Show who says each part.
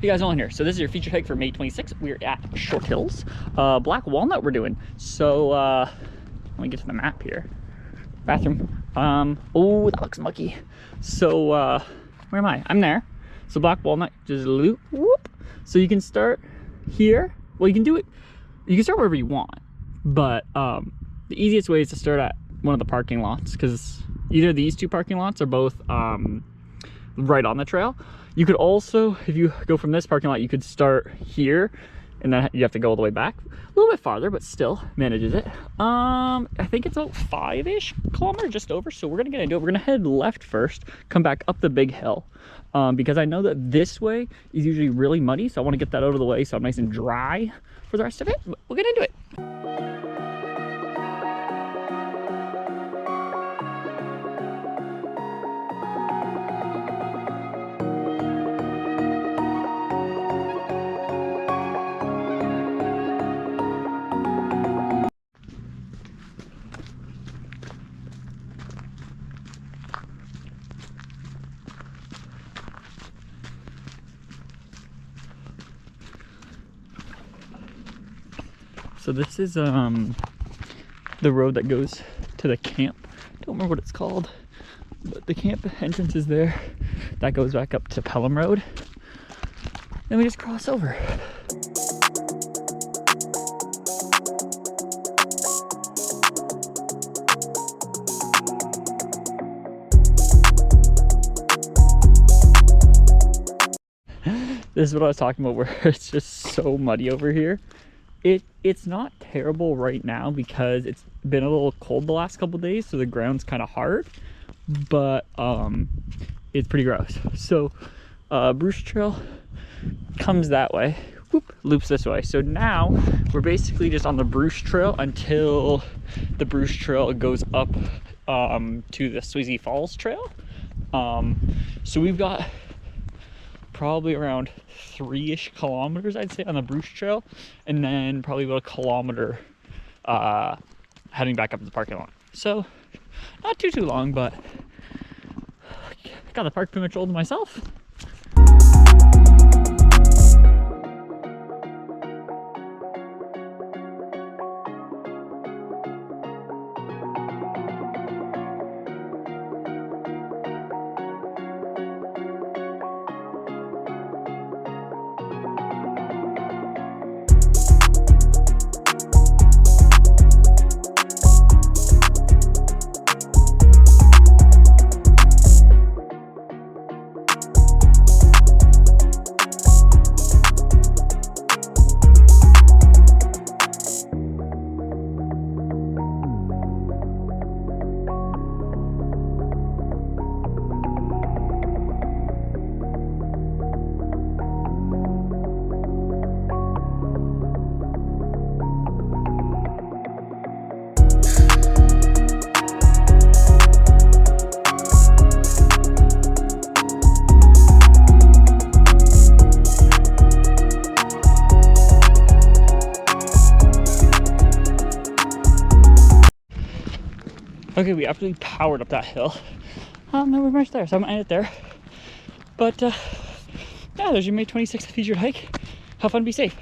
Speaker 1: Hey guys, Nolan here. So this is your featured hike for May 26th. We're at Short Hills. Black Walnut we're doing. So let me get to the map here. Bathroom. Oh, that looks mucky. So where am I? I'm there. So Black Walnut, just loop, whoop. So you can start here. Well, you can do it. You can start wherever you want, but the easiest way is to start at one of the parking lots, because either these two parking lots are both right on the trail. You could also, if you go from this parking lot, you could start here, and then you have to go all the way back a little bit farther, but still manages it. I think it's about 5-ish kilometers, just over. So we're gonna get into it. We're gonna head left first, come back up the big hill, because I know that this way is usually really muddy, so I want to get that out of the way so I'm nice and dry for the rest of it. But we'll get into it. So this is the road that goes to the camp. Don't remember what it's called, but the camp entrance is there. That goes back up to Pelham Road. Then we just cross over. This is what I was talking about, where it's just so muddy over here. It's not terrible right now because it's been a little cold the last couple days, so the ground's kind of hard, but it's pretty gross. So Bruce Trail comes that way, whoop, loops this way. So now we're basically just on the Bruce Trail until the Bruce Trail goes up to the Sweezy Falls Trail. So we've got probably around 3-ish kilometers, I'd say, on the Bruce Trail, and then probably about a kilometer heading back up to the parking lot. So not too long, but got the park pretty much all to myself. Okay, we absolutely powered up that hill. And we're right there, so I'm gonna end it there. But yeah, there's your May 26th featured hike. Have fun, be safe.